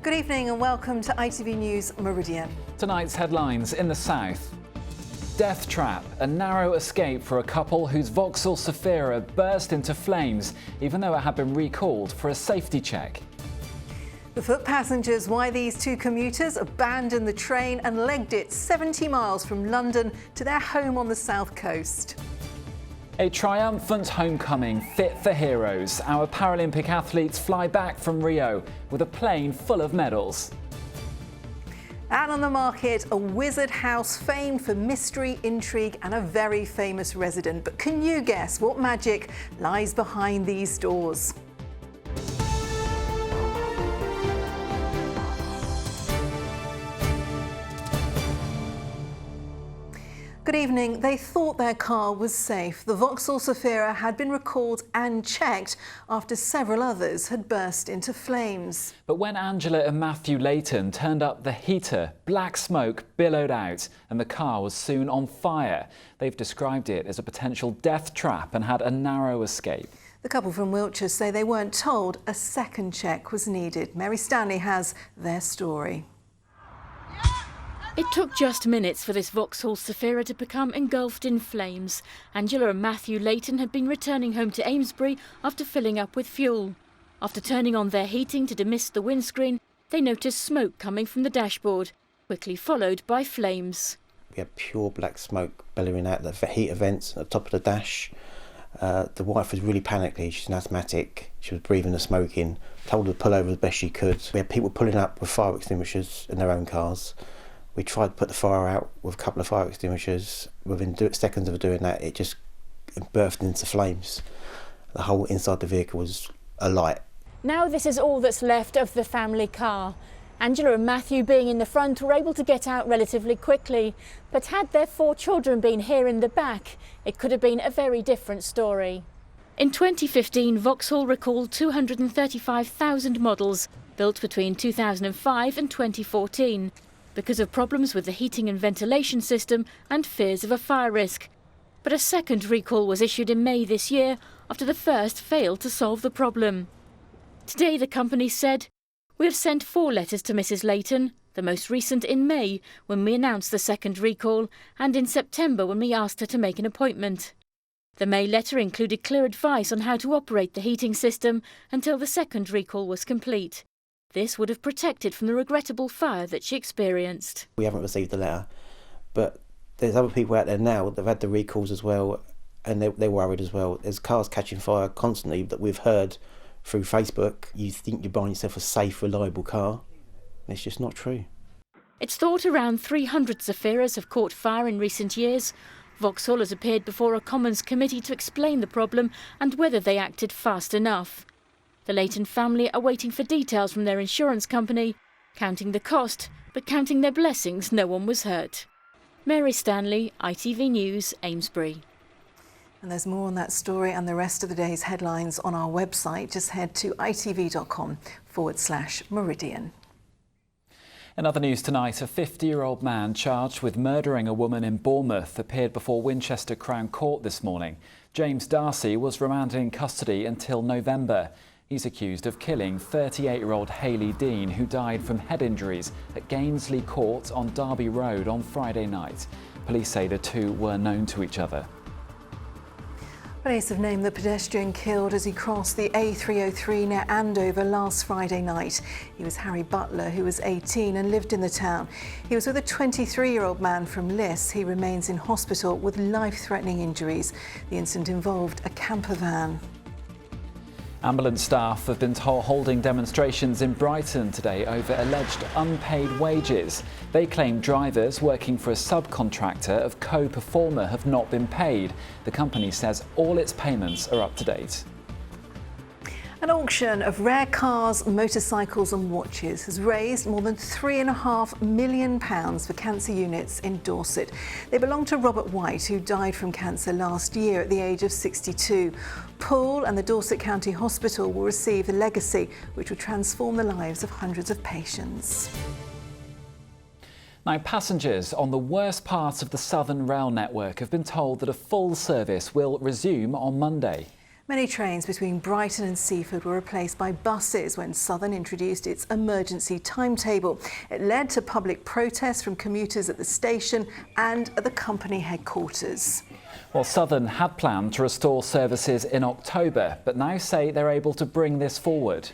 Good evening and welcome to ITV News Meridian. Tonight's headlines in the south. Death trap, a narrow escape for a couple whose Vauxhall Zafira burst into flames, even though it had been recalled for a safety check. The foot passengers, why these two commuters abandoned the train and legged it 70 miles from London to their home on the south coast. A triumphant homecoming fit for heroes. Our Paralympic athletes fly back from Rio with a plane full of medals. And on the market, a wizard house famed for mystery, intrigue and a very famous resident. But can you guess what magic lies behind these doors? Good evening. They thought their car was safe. The Vauxhall Zafira had been recalled and checked after several others had burst into flames. But when Angela and Matthew Leighton turned up the heater, black smoke billowed out and the car was soon on fire. They've described it as a potential death trap and had a narrow escape. The couple from Wiltshire say they weren't told a second check was needed. Mary Stanley has their story. It took just minutes for this Vauxhall Zafira to become engulfed in flames. Angela and Matthew Leighton had been returning home to Amesbury after filling up with fuel. After turning on their heating to demist the windscreen, they noticed smoke coming from the dashboard, quickly followed by flames. We had pure black smoke billowing out the heater vents at the top of the dash. The wife was really panicked. She's an asthmatic. She was breathing the smoke in. Told her to pull over as best she could. We had people pulling up with fire extinguishers in their own cars. We tried to put the fire out with a couple of fire extinguishers. Within seconds of doing that, it just burst into flames. The whole inside the vehicle was alight. Now this is all that's left of the family car. Angela and Matthew, being in the front, were able to get out relatively quickly. But had their 4 children been here in the back, it could have been a very different story. In 2015, Vauxhall recalled 235,000 models built between 2005 and 2014. Because of problems with the heating and ventilation system and fears of a fire risk. But a second recall was issued in May this year after the first failed to solve the problem. Today the company said, "We have sent 4 letters to Mrs Leighton, the most recent in May when we announced the second recall and in September when we asked her to make an appointment." The May letter included clear advice on how to operate the heating system until the second recall was complete. This would have protected from the regrettable fire that she experienced. We haven't received the letter, but there's other people out there now that have had the recalls as well, and they're worried as well. There's cars catching fire constantly that we've heard through Facebook. You think you're buying yourself a safe, reliable car. It's just not true. It's thought around 300 Zafiras have caught fire in recent years. Vauxhall has appeared before a Commons committee to explain the problem and whether they acted fast enough. The Leighton family are waiting for details from their insurance company, counting the cost, but counting their blessings no one was hurt. Mary Stanley, ITV News, Amesbury. And there's more on that story and the rest of the day's headlines on our website. Just head to itv.com/Meridian. In other news tonight, a 50-year-old man charged with murdering a woman in Bournemouth appeared before Winchester Crown Court this morning. James Darcy was remanded in custody until November. He's accused of killing 38-year-old Hayley Dean, who died from head injuries at Gainsley Court on Derby Road on Friday night. Police say the two were known to each other. Police have named the pedestrian killed as he crossed the A303 near Andover last Friday night. He was Harry Butler, who was 18 and lived in the town. He was with a 23-year-old man from Liss. He remains in hospital with life-threatening injuries. The incident involved a camper van. Ambulance staff have been holding demonstrations in Brighton today over alleged unpaid wages. They claim drivers working for a subcontractor of Co-Performer have not been paid. The company says all its payments are up to date. An auction of rare cars, motorcycles and watches has raised more than £3.5 million for cancer units in Dorset. They belong to Robert White, who died from cancer last year at the age of 62. Poole and the Dorset County Hospital will receive the legacy, which will transform the lives of hundreds of patients. Now, passengers on the worst part of the Southern Rail network have been told that a full service will resume on Monday. Many trains between Brighton and Seaford were replaced by buses when Southern introduced its emergency timetable. It led to public protests from commuters at the station and at the company headquarters. Well, Southern had planned to restore services in October, but now say they're able to bring this forward.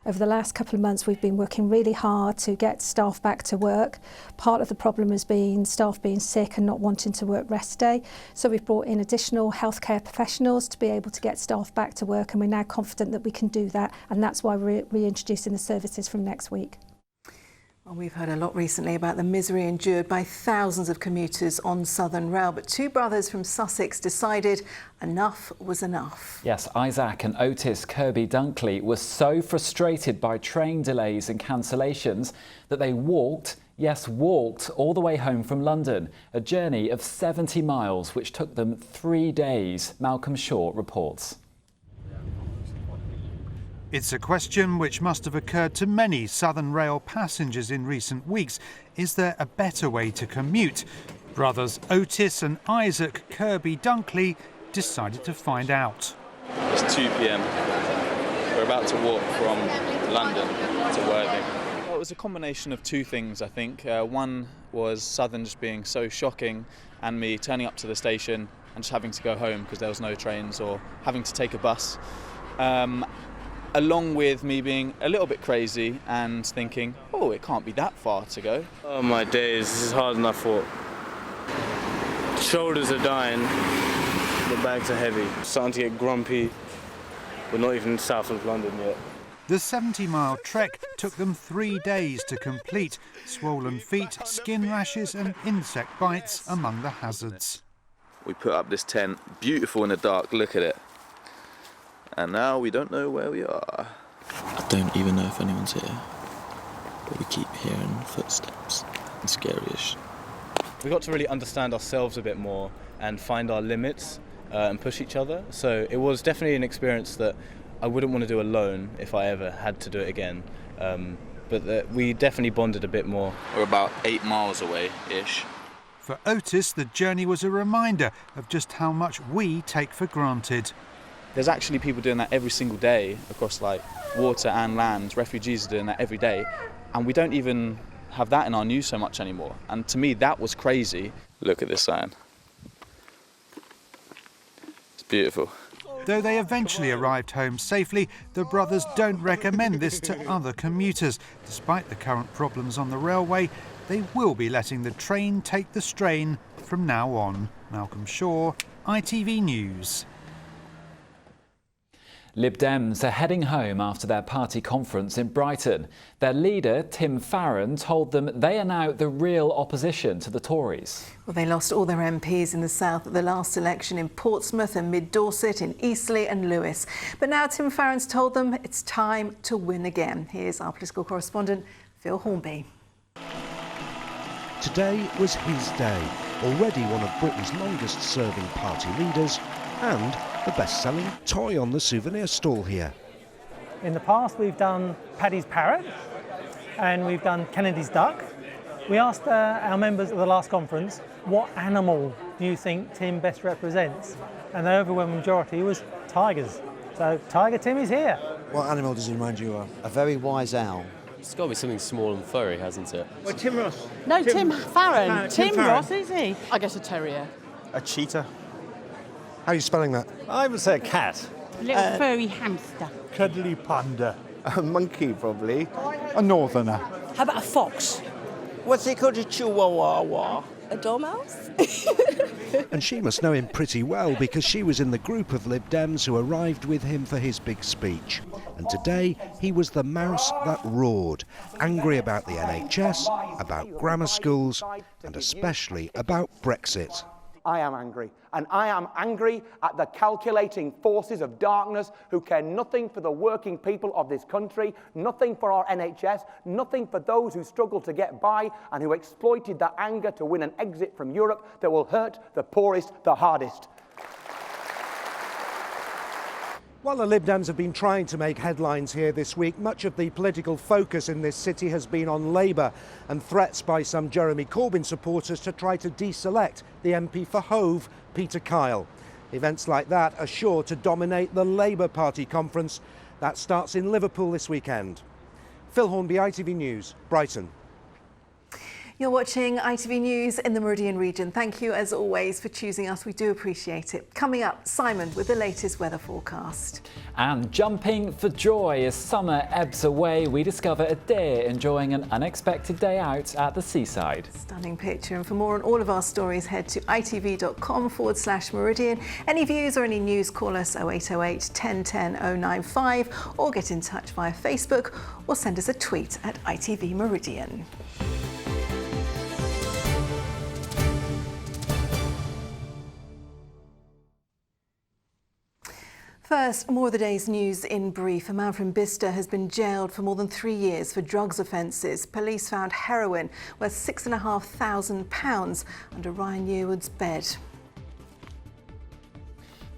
Over the last couple of months, we've been working really hard to get staff back to work. Part of the problem has been staff being sick and not wanting to work rest day. So we've brought in additional healthcare professionals to be able to get staff back to work, and we're now confident that we can do that, and that's why we're reintroducing the services from next week. Well, we've heard a lot recently about the misery endured by thousands of commuters on Southern Rail, but two brothers from Sussex decided enough was enough. Yes, Isaac and Otis Kirby Dunkley were so frustrated by train delays and cancellations that they walked all the way home from London, a journey of 70 miles which took them 3 days. Malcolm Shaw reports. It's a question which must have occurred to many Southern Rail passengers in recent weeks. Is there a better way to commute? Brothers Otis and Isaac Kirby Dunkley decided to find out. It's 2 p.m. We're about to walk from London to Worthing. Well, it was a combination of two things, I think. One was Southern just being so shocking and me turning up to the station and just having to go home because there was no trains or having to take a bus. Along with me being a little bit crazy and thinking, oh, it can't be that far to go. Oh my days, this is harder than I thought. Shoulders are dying, the bags are heavy. Starting to get grumpy. We're not even south of London yet. The 70-mile trek took them 3 days to complete. Swollen feet, skin rashes and insect bites among the hazards. We put up this tent, beautiful in the dark, look at it. And now we don't know where we are. I don't even know if anyone's here, but we keep hearing footsteps. It's scary-ish. We got to really understand ourselves a bit more and find our limits and push each other. So it was definitely an experience that I wouldn't want to do alone if I ever had to do it again. But we definitely bonded a bit more. We're about 8 miles away-ish. For Otis, the journey was a reminder of just how much we take for granted. There's actually people doing that every single day across like water and land. Refugees are doing that every day. And we don't even have that in our news so much anymore. And to me, that was crazy. Look at this sign. It's beautiful. Though they eventually arrived home safely, the brothers don't recommend this to other commuters. Despite the current problems on the railway, they will be letting the train take the strain from now on. Malcolm Shaw, ITV News. Lib Dems are heading home after their party conference in Brighton. Their leader, Tim Farron, told them they are now the real opposition to the Tories. Well, they lost all their MPs in the south at the last election in Portsmouth and Mid-Dorset, in Eastleigh and Lewis. But now Tim Farron's told them it's time to win again. Here's our political correspondent, Phil Hornby. Today was his day, already one of Britain's longest-serving party leaders and the best-selling toy on the souvenir stall here. In the past we've done Paddy's parrot and we've done Kennedy's duck. We asked our members at the last conference, what animal do you think Tim best represents? And the overwhelming majority was tigers. So Tiger Tim is here. What animal does he remind you of? A very wise owl. It's got to be something small and furry, hasn't it? Well, Tim Ross. No, Tim Farron. Tim Farron. Ross, is he? I guess a terrier. A cheetah. How are you spelling that? I would say a cat. A little furry hamster. Cuddly panda. A monkey, probably. A northerner. How about a fox? What's it called? A chihuahua. A dormouse? And she must know him pretty well because she was in the group of Lib Dems who arrived with him for his big speech. And today he was the mouse that roared, angry about the NHS, about grammar schools, and especially about Brexit. I am angry, and I am angry at the calculating forces of darkness who care nothing for the working people of this country, nothing for our NHS, nothing for those who struggle to get by, and who exploited that anger to win an exit from Europe that will hurt the poorest the hardest. While the Lib Dems have been trying to make headlines here this week, much of the political focus in this city has been on Labour and threats by some Jeremy Corbyn supporters to try to deselect the MP for Hove, Peter Kyle. Events like that are sure to dominate the Labour Party conference. That starts in Liverpool this weekend. Phil Hornby, ITV News, Brighton. You're watching ITV News in the Meridian region. Thank you, as always, for choosing us. We do appreciate it. Coming up, Simon with the latest weather forecast. And jumping for joy as summer ebbs away, we discover a deer enjoying an unexpected day out at the seaside. Stunning picture. And for more on all of our stories, head to itv.com/Meridian. Any views or any news, call us 0808 1010 095 or get in touch via Facebook or send us a tweet at ITV Meridian. First, more of the day's news in brief. A man from Bicester has been jailed for more than 3 years for drugs offences. Police found heroin worth £6,500 under Ryan Yearwood's bed.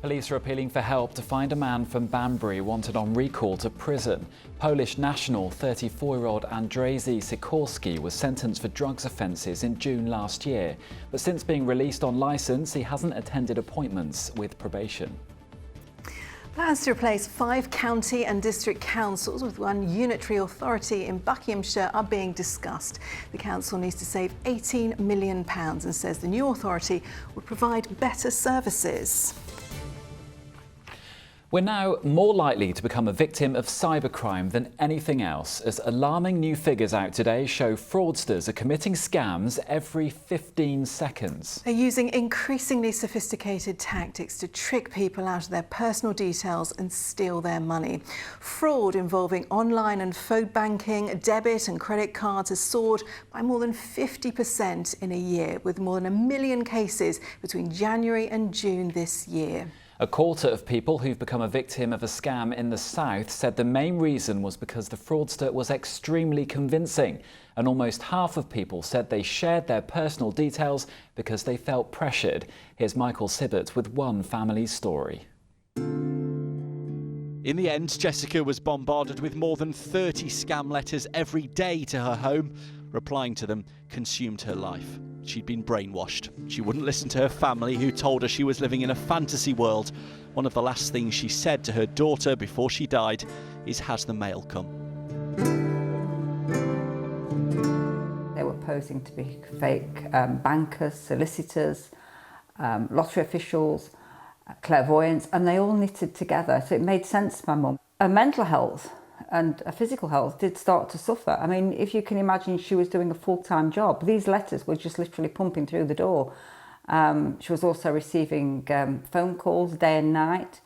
Police are appealing for help to find a man from Banbury wanted on recall to prison. Polish national 34-year-old Andrzej Sikorski was sentenced for drugs offences in June last year. But since being released on licence, he hasn't attended appointments with probation. Plans to replace 5 county and district councils with one unitary authority in Buckinghamshire are being discussed. The council needs to save £18 million and says the new authority would provide better services. We're now more likely to become a victim of cybercrime than anything else, as alarming new figures out today show fraudsters are committing scams every 15 seconds. They're using increasingly sophisticated tactics to trick people out of their personal details and steal their money. Fraud involving online and phone banking, debit and credit cards has soared by more than 50% in a year, with more than 1 million cases between January and June this year. A quarter of people who've become a victim of a scam in the south said the main reason was because the fraudster was extremely convincing, and almost half of people said they shared their personal details because they felt pressured. Here's Michael Sibbett with one family's story. In the end, Jessica was bombarded with more than 30 scam letters every day to her home. Replying to them consumed her life. She'd been brainwashed. She wouldn't listen to her family, who told her she was living in a fantasy world. One of the last things she said to her daughter before she died is, "Has the mail come?" They were posing to be fake bankers, solicitors, lottery officials, clairvoyants, and they all knitted together, so it made sense to my mum. Her mental health and her physical health did start to suffer. I mean, if you can imagine, she was doing a full-time job. These letters were just literally pumping through the door. She was also receiving phone calls day and night,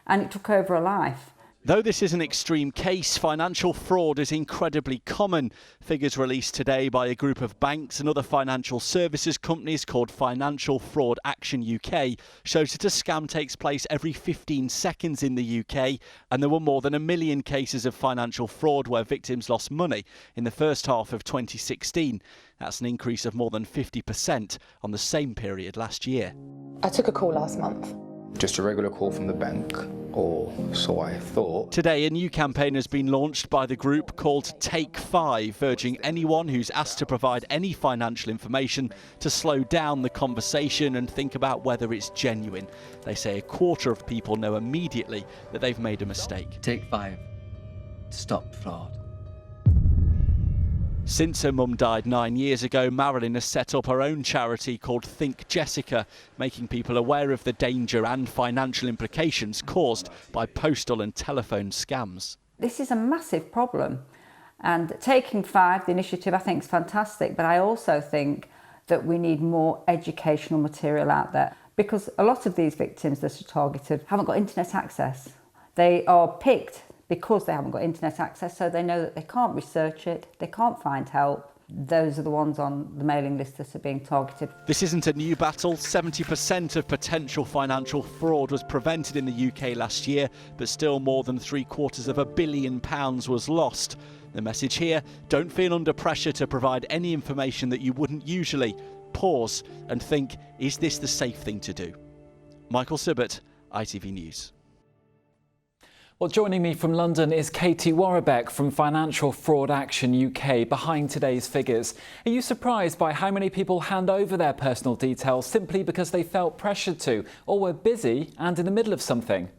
and it took over her life. Though this is an extreme case, financial fraud is incredibly common. Figures released today by a group of banks and other financial services companies called Financial Fraud Action UK shows that a scam takes place every 15 seconds in the UK, and there were more than 1 million cases of financial fraud where victims lost money in the first half of 2016. That's an increase of more than 50% on the same period last year. I took a call last month. Just a regular call from the bank, or so I thought. Today, a new campaign has been launched by the group called Take 5, urging anyone who's asked to provide any financial information to slow down the conversation and think about whether it's genuine. They say a quarter of people know immediately that they've made a mistake. Take 5 to stop fraud. Since her mum died 9 years ago, Marilyn has set up her own charity called Think Jessica, making people aware of the danger and financial implications caused by postal and telephone scams. This is a massive problem, and Taking 5, the initiative, I think is fantastic, but I also think that we need more educational material out there, because a lot of these victims that are targeted haven't got internet access. They are picked because they haven't got internet access, so they know that they can't research it, they can't find help. Those are the ones on the mailing list that are being targeted. This isn't a new battle. 70% of potential financial fraud was prevented in the UK last year, but still more than £750 million was lost. The message here: don't feel under pressure to provide any information that you wouldn't usually. Pause and think, is this the safe thing to do? Michael Sibbett, ITV News. Well, joining me from London is Katie Warrabeck from Financial Fraud Action UK behind today's figures. Are you surprised by how many people hand over their personal details simply because they felt pressured to, or were busy and in the middle of something?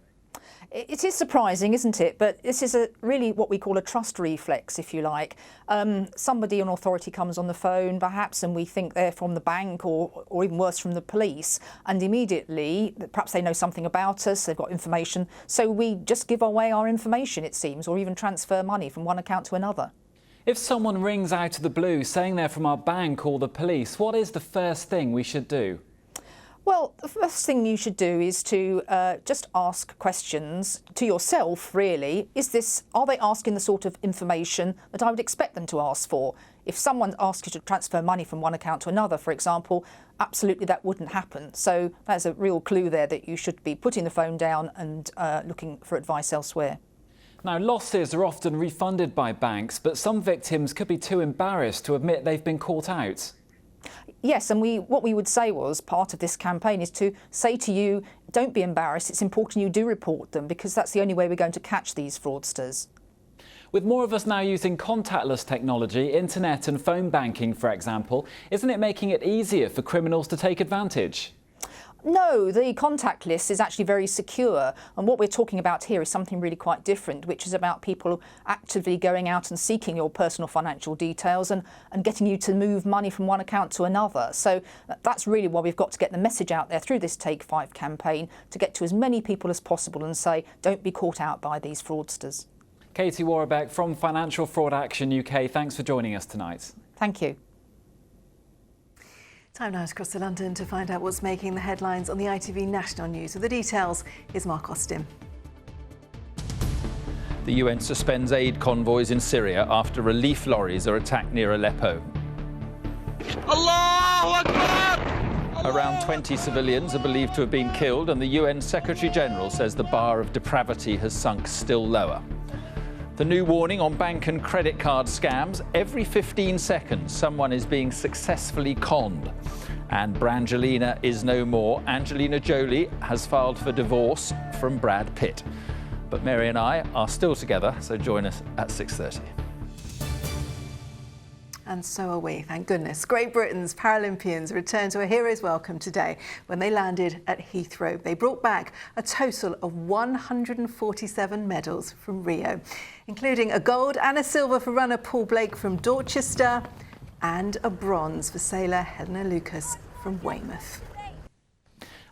It is surprising, isn't it? But this is really what we call a trust reflex, if you like. Somebody, an authority, comes on the phone, perhaps, and we think they're from the bank or even worse, from the police. And immediately, perhaps they know something about us, they've got information. So we just give away our information, it seems, or even transfer money from one account to another. If someone rings out of the blue saying they're from our bank or the police, what is the first thing we should do? Well, the first thing you should do is to just ask questions to yourself, really. Are they asking the sort of information that I would expect them to ask for? If someone asks you to transfer money from one account to another, for example, absolutely that wouldn't happen. So that's a real clue there that you should be putting the phone down and looking for advice elsewhere. Now, losses are often refunded by banks, but some victims could be too embarrassed to admit they've been caught out. Yes, and what we would say was part of this campaign is to say to you, don't be embarrassed, it's important you do report them, because that's the only way we're going to catch these fraudsters. With more of us now using contactless technology, internet and phone banking, for example, isn't it making it easier for criminals to take advantage? No, the contact list is actually very secure, and what we're talking about here is something really quite different, which is about people actively going out and seeking your personal financial details and getting you to move money from one account to another. So that's really why we've got to get the message out there through this Take 5 campaign to get to as many people as possible and say, don't be caught out by these fraudsters. Katie Warrabeck from Financial Fraud Action UK, thanks for joining us tonight. Thank you. Time now to cross to London to find out what's making the headlines on the ITV National News. With the details, here's Mark Austin. The UN suspends aid convoys in Syria after relief lorries are attacked near Aleppo. Allahu Akbar! Around 20 civilians are believed to have been killed, and the UN Secretary-General says the bar of depravity has sunk still lower. The new warning on bank and credit card scams: every 15 seconds someone is being successfully conned. And Brangelina is no more. Angelina Jolie has filed for divorce from Brad Pitt. But Mary and I are still together, so join us at 6:30. And so are we, thank goodness. Great Britain's Paralympians returned to a hero's welcome today when they landed at Heathrow. They brought back a total of 147 medals from Rio, including a gold and a silver for runner Paul Blake from Dorchester and a bronze for sailor Helena Lucas from Weymouth.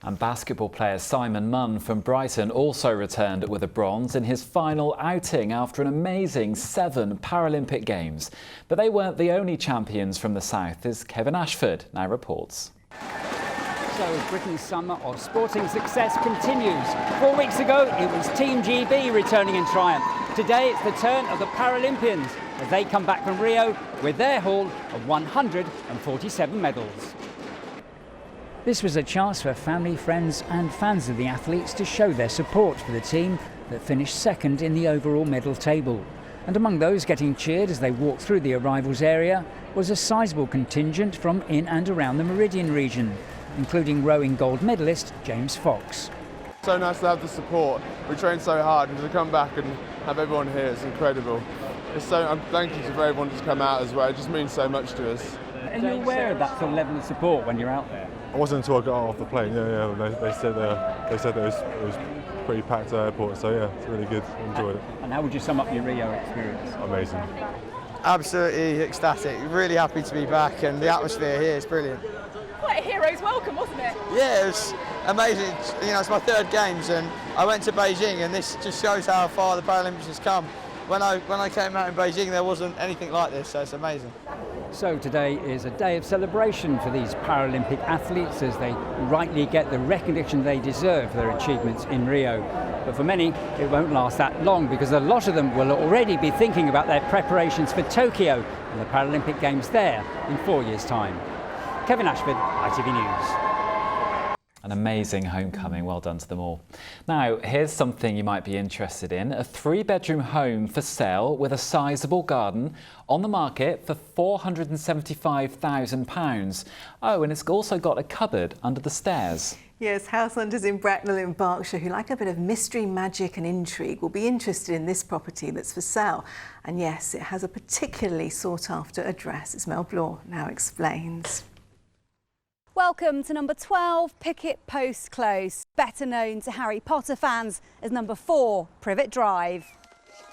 And basketball player Simon Munn from Brighton also returned with a bronze in his final outing after an amazing 7 Paralympic Games. But they weren't the only champions from the south, as Kevin Ashford now reports. So Britain's summer of sporting success continues. 4 weeks ago, it was Team GB returning in triumph. Today, it's the turn of the Paralympians as they come back from Rio with their haul of 147 medals. This was a chance for family, friends and fans of the athletes to show their support for the team that finished second in the overall medal table. And among those getting cheered as they walked through the arrivals area was a sizable contingent from in and around the Meridian region, including rowing gold medalist James Fox. So nice to have the support. We trained so hard, and to come back and have everyone here, it's incredible. I'm thankful to everyone who's come out as well. It just means so much to us. Are you aware of that sort of level of support when you're out there? I wasn't until I got off the plane. They said that it was pretty packed airport. So yeah, it's really good. Enjoyed it. And how would you sum up your Rio experience? Amazing. Absolutely ecstatic. Really happy to be back, and the atmosphere here is brilliant. Quite a hero's welcome, wasn't it? Yeah, it was amazing. It's my 3rd Games, and I went to Beijing, and this just shows how far the Paralympics has come. When I came out in Beijing, there wasn't anything like this, so it's amazing. So today is a day of celebration for these Paralympic athletes as they rightly get the recognition they deserve for their achievements in Rio. But for many, it won't last that long, because a lot of them will already be thinking about their preparations for Tokyo and the Paralympic Games there in 4 years' time. Kevin Ashford, ITV News. An amazing homecoming, well done to them all. Now, here's something you might be interested in. A 3-bedroom home for sale with a sizable garden on the market for £475,000. Oh, and it's also got a cupboard under the stairs. Yes, house hunters in Bracknell in Berkshire who like a bit of mystery, magic and intrigue will be interested in this property that's for sale. And yes, it has a particularly sought-after address, as Mel Blore now explains. Welcome to number 12 Picket Post Close, better known to Harry Potter fans as number 4 Privet Drive.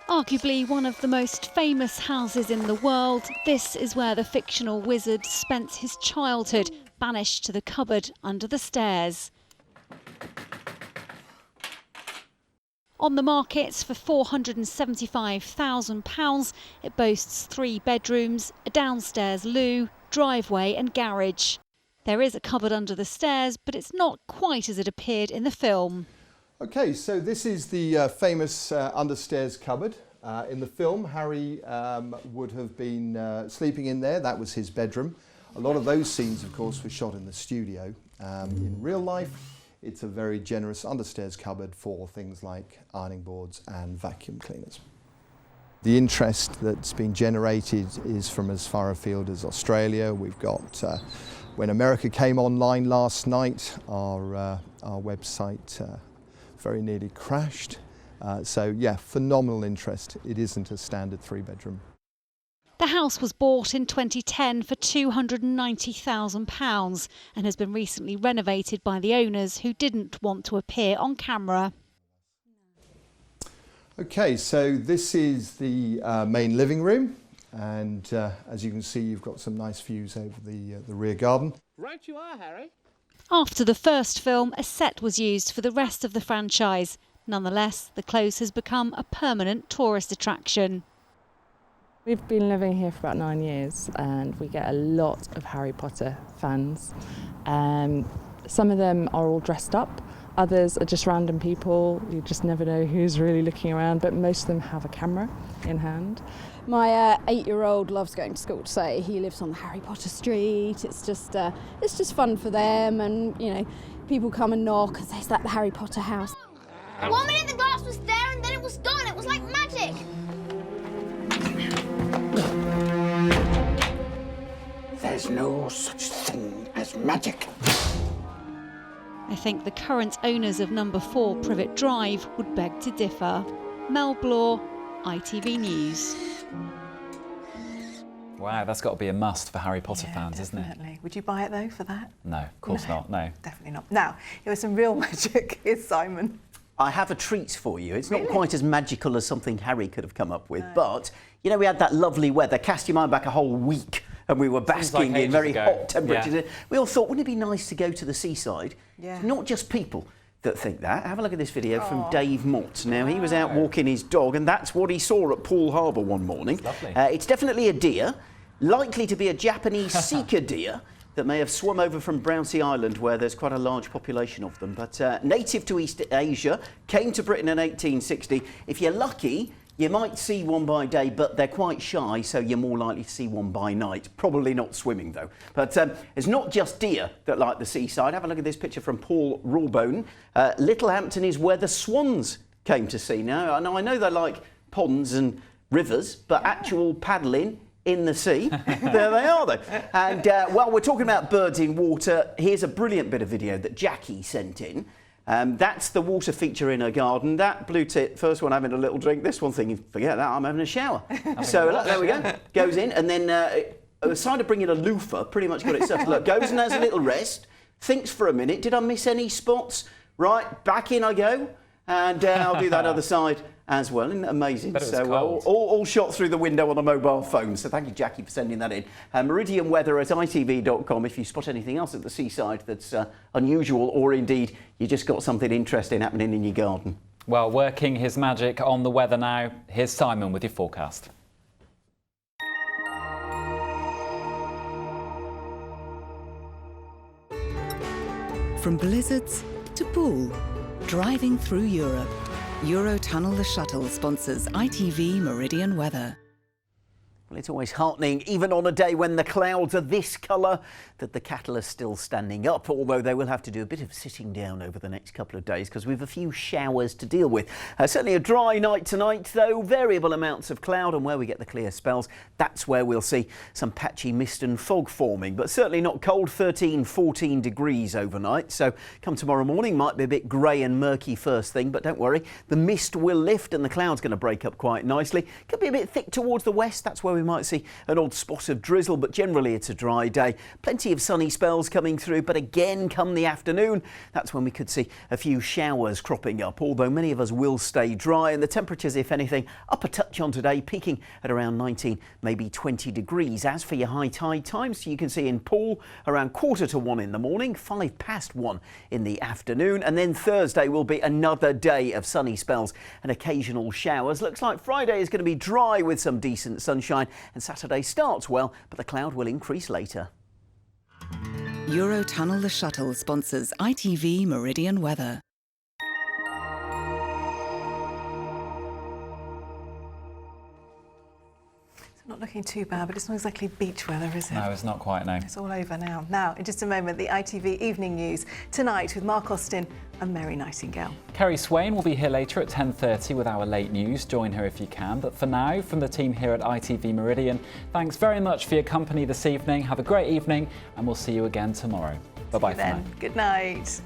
Arguably one of the most famous houses in the world, this is where the fictional wizard spent his childhood, banished to the cupboard under the stairs. On the market for £475,000, it boasts 3 bedrooms, a downstairs loo, driveway and garage. There is a cupboard under the stairs, but it's not quite as it appeared in the film. OK, so this is the famous understairs cupboard. In the film, Harry would have been sleeping in there. That was his bedroom. A lot of those scenes, of course, were shot in the studio. In real life, it's a very generous understairs cupboard for things like ironing boards and vacuum cleaners. The interest that's been generated is from as far afield as Australia. We've got, when America came online last night, our website very nearly crashed. So yeah, phenomenal interest. It isn't a standard 3-bedroom. The house was bought in 2010 for £290,000 and has been recently renovated by the owners who didn't want to appear on camera. Okay, so this is the main living room, and as you can see, you've got some nice views over the rear garden. Right you are, Harry. After the first film, a set was used for the rest of the franchise. Nonetheless, the close has become a permanent tourist attraction. We've been living here for about 9 years and we get a lot of Harry Potter fans. Some of them are all dressed up, others are just random people. You just never know who's really looking around, but most of them have a camera in hand. My 8-year-old loves going to school today. He lives on the Harry Potter street. It's just fun for them, and you know, people come and knock and say, "Is that the Harry Potter house?" 1 minute the glass was there and then it was gone. It was like magic. There's no such thing as magic. I think the current owners of number 4 Privet Drive would beg to differ. Mel Blore, ITV News. Wow, that's got to be a must for Harry Potter fans, definitely. isn't it? Would you buy it though for that? No, of course not, no. Definitely not. Now, it was some real magic. Here's Simon. I have a treat for you. It's not quite as magical as something Harry could have come up with, but, you know, we had that lovely weather. Cast your mind back a whole week and we were basking in very hot temperatures. Yeah. We all thought, wouldn't it be nice to go to the seaside? Yeah. Not just people that think that. Have a look at this video from Dave Mott. Now, he was out walking his dog and that's what he saw at Poole Harbour one morning. It's definitely a deer, likely to be a Japanese Sika deer that may have swum over from Brownsea Island, where there's quite a large population of them. But native to East Asia, came to Britain in 1860. If you're lucky, you might see one by day, but they're quite shy, so you're more likely to see one by night. Probably not swimming, though. But it's not just deer that like the seaside. Have a look at this picture from Paul Rawbone. Littlehampton is where the swans came to sea. Now, I know they like ponds and rivers, but actual paddling in the sea, there they are though. And while we're talking about birds in water, here's a brilliant bit of video that Jackie sent in. That's the water feature in her garden. That blue tit, first one having a little drink, this one thinking, forget that, I'm having a shower. So look, there we go, goes in, and then aside of bringing a loofah, pretty much got itself. Look, goes and has a little rest, thinks for a minute, did I miss any spots? Right, back in I go, and I'll do that other side as well. Isn't it amazing? So all shot through the window on a mobile phone. So thank you, Jackie, for sending that in. Meridian weather at itv.com if you spot anything else at the seaside that's unusual, or indeed you just got something interesting happening in your garden. Well, working his magic on the weather now, here's Simon with your forecast. From blizzards to pool, driving through Europe. Eurotunnel the Shuttle sponsors ITV Meridian weather. Well, it's always heartening, even on a day when the clouds are this colour, that the cattle are still standing up, although they will have to do a bit of sitting down over the next couple of days because we've a few showers to deal with. Certainly a dry night tonight, though, variable amounts of cloud, and where we get the clear spells, that's where we'll see some patchy mist and fog forming, but certainly not cold, 13, 14 degrees overnight. So come tomorrow morning, might be a bit grey and murky first thing, but don't worry, the mist will lift and the cloud's going to break up quite nicely. Could be a bit thick towards the west, that's where we might see an odd spot of drizzle, but generally it's a dry day. Plenty of sunny spells coming through, but again, come the afternoon, that's when we could see a few showers cropping up, although many of us will stay dry, and the temperatures, if anything, up a touch on today, peaking at around 19, maybe 20 degrees. As for your high tide times, you can see in Poole around 1:45 in the morning, 1:05 in the afternoon, and then Thursday will be another day of sunny spells and occasional showers. Looks like Friday is going to be dry with some decent sunshine, and Saturday starts well, but the cloud will increase later. Eurotunnel the Shuttle sponsors ITV Meridian weather. Not looking too bad, but it's not exactly beach weather, is it? No, it's not quite, no. It's all over now. Now, in just a moment, the ITV Evening News. Tonight with Mark Austin and Mary Nightingale. Kerry Swain will be here later at 10:30 with our late news. Join her if you can. But for now, from the team here at ITV Meridian, thanks very much for your company this evening. Have a great evening, and we'll see you again tomorrow. Bye-bye for now. Good night.